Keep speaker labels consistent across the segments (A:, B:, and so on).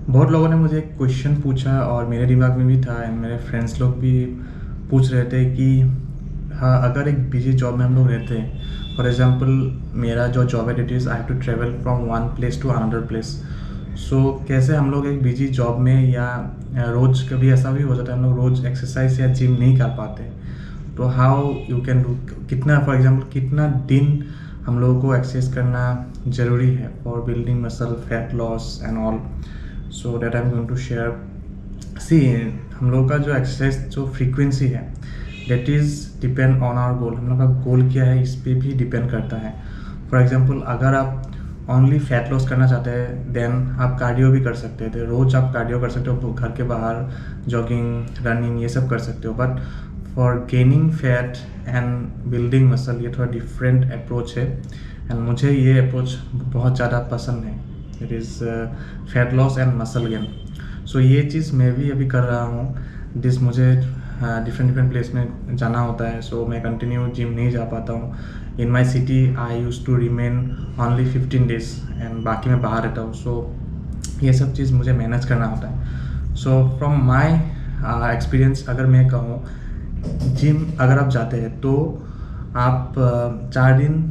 A: बहुत लोगों ने मुझे एक क्वेश्चन पूछा और मेरे दिमाग में भी था एंड मेरे फ्रेंड्स लोग भी पूछ रहे थे कि हाँ, अगर एक बिजी जॉब में हम लोग रहते हैं, फॉर एग्जांपल मेरा जो जॉब है it is I have to travel from one place to another place. So कैसे हम लोग एक बिजी जॉब में या रोज़ कभी ऐसा भी हो जाता है हम लोग रोज़ एक्सरसाइज या जिम नहीं कर पाते, तो हाउ यू कैन डू, कितना फॉर एग्जांपल कितना दिन हम लोगों को एक्सरसाइज करना ज़रूरी है for building muscle fat loss and all. So that I am going to share. See, हम लोग का जो एक्सरसाइज जो फ्रीक्वेंसी है that is depend on our goal. हम लोग का गोल क्या है इस पर भी डिपेंड करता है। फॉर एग्जांपल अगर आप ओनली फैट लॉस करना चाहते हैं देन आप कार्डियो भी कर सकते थे, रोज़ आप कार्डियो कर सकते हो, घर के बाहर जॉगिंग रनिंग ये सब कर सकते हो। But for gaining fat and building muscle ये थोड़ा डिफरेंट अप्रोच है एंड मुझे ये अप्रोच बहुत ज़्यादा पसंद है। It is fat loss and muscle gain. So ये चीज़ मैं भी अभी कर रहा हूँ। दिस मुझे डिफरेंट प्लेस में जाना होता है, सो मैं कंटिन्यू जिम नहीं जा पाता हूँ। In my city I use to remain only 15 days and बाकी मैं बाहर रहता हूँ। सो ये सब चीज़ मुझे मैनेज करना होता है। सो फ्रॉम माई एक्सपीरियंस अगर मैं कहूँ, जिम अगर आप जाते हैं तो आप 4 दिन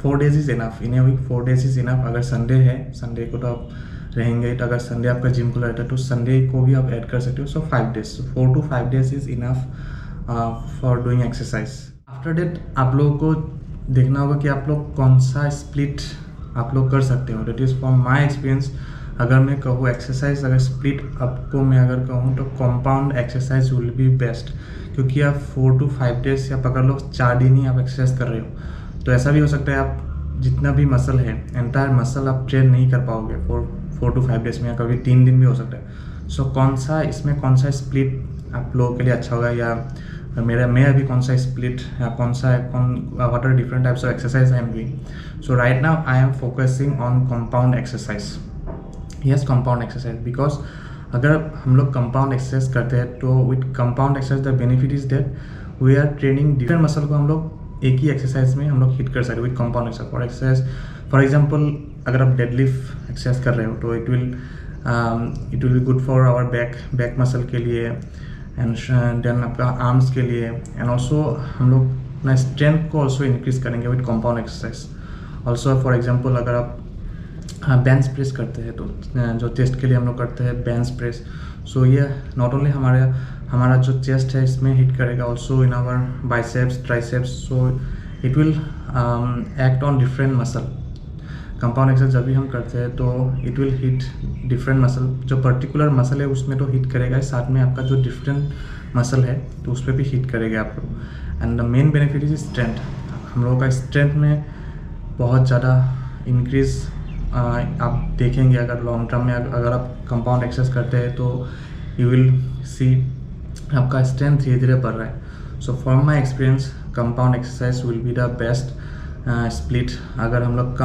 A: 4 days is enough, in a week 4 days is enough. अगर संडे है, संडे को तो आप रहेंगे, तो अगर संडे आपका जिम खुला रहता है तो संडे को भी आप ऐड कर सकते हो। So 5 days, 4 to 5 days is enough for doing exercise. After that आप लोगों को देखना होगा कि आप लोग कौन सा स्प्लिट आप लोग कर सकते हो। That is from my experience. अगर मैं कहूँ एक्सरसाइज अगर स्प्लिट आपको मैं अगर कहूँ तो compound exercise will be best, क्योंकि आप 4 to 5 डेज या पकड़ लो 4 दिन ही आप एक्सरसाइज कर रहे हो, तो ऐसा भी हो सकता है आप जितना भी मसल है एंटायर मसल आप ट्रेन नहीं कर पाओगे 4 to 5 डेज में, या कभी 3 दिन भी हो सकता है। सो कौन सा स्प्लिट आप लोगों के लिए अच्छा होगा, या मैं अभी कौन सा स्प्लिट या what are different types of exercise I am doing. So right now I am focusing on compound exercise. Yes, compound exercise, because अगर हम लोग कंपाउंड एक्सरसाइज करते हैं तो with compound exercise the benefit is that we are training different muscle को हम लोग एक ही एक्सरसाइज में हम लोग हिट कर सकते हैं with compound exercise. For example अगर आप डेडलिफ्ट एक्सरसाइज कर रहे हो तो it will be good for our back muscle के लिए एंड देन आपका आर्म्स के लिए, एंड ऑल्सो हम लोग अपना स्ट्रेंथ को ऑल्सो इंक्रीज करेंगे with compound exercise. Also for example अगर आप बेंच प्रेस करते हैं तो जो चेस्ट के लिए हम लोग करते हैं बेंच प्रेस, सो ये नॉट ओनली हमारा जो चेस्ट है इसमें हिट करेगा, also in our biceps triceps. So it will act on different muscle. Compound exercise जब भी हम करते हैं तो it will hit different muscle, जो पर्टिकुलर मसल है उसमें तो हिट करेगा, साथ में आपका जो डिफरेंट मसल है तो उस पर भी हिट करेगा आप लोग। And the main benefit is strength. हम लोगों का स्ट्रेंथ में बहुत ज़्यादा इंक्रीज आप देखेंगे अगर लॉन्ग टर्म में अगर आप कंपाउंड एक्सरसाइज करते हैं तो यू विल सी आपका स्ट्रेंथ धीरे धीरे बढ़ रहा है। So from my experience compound exercise will be the best split अगर हम लोग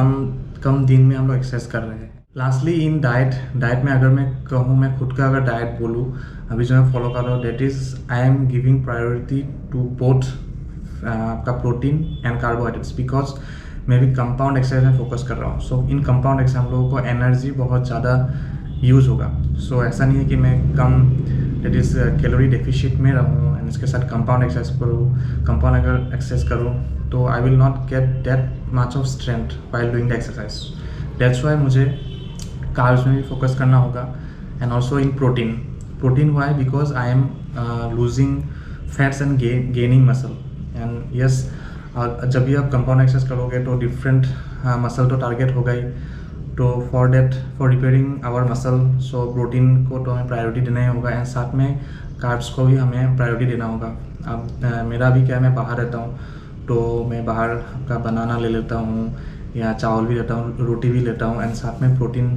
A: कम दिन में हम लोग एक्सरसाइज कर रहे हैं। लास्टली इन डाइट में अगर मैं कहूँ, मैं खुद का अगर डाइट बोलूँ अभी जो मैं फॉलो कर रहा हूँ, that is I am giving priority to both आपका प्रोटीन एंड कार्बोहाइड्रेट्स, बिकॉज मैं भी कंपाउंड एक्सरसाइज में फोकस कर रहा हूँ। सो इन कंपाउंड एक्सरसाइज हम लोगों को एनर्जी बहुत ज़्यादा यूज़ होगा। सो ऐसा नहीं है कि मैं कम दैट इज़ कैलोरी डेफिशिट में रहूँ एंड इसके साथ कंपाउंड एक्सरसाइज करूँ। कंपाउंड अगर एक्सरसाइज करूँ तो I will not get that much of strength while doing the exercise. That's why मुझे कार्ब्स में भी फोकस करना होगा and also in protein why because I am losing fats and gaining muscle. And yes, जब भी आप compound exercise करोगे तो डिफरेंट मसल तो टारगेट होगा ही, तो for repairing our muscle so protein को तो हमें प्रायोरिटी देना ही होगा एंड साथ में कार्ब्स को भी हमें प्रायोरिटी देना होगा। अब मेरा भी क्या है, मैं बाहर रहता हूँ तो मैं बाहर का बनाना ले लेता हूँ या चावल भी लेता हूँ, रोटी भी लेता हूँ एंड साथ में प्रोटीन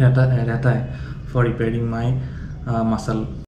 A: रहता है फॉर रिपेयरिंग माई मसल।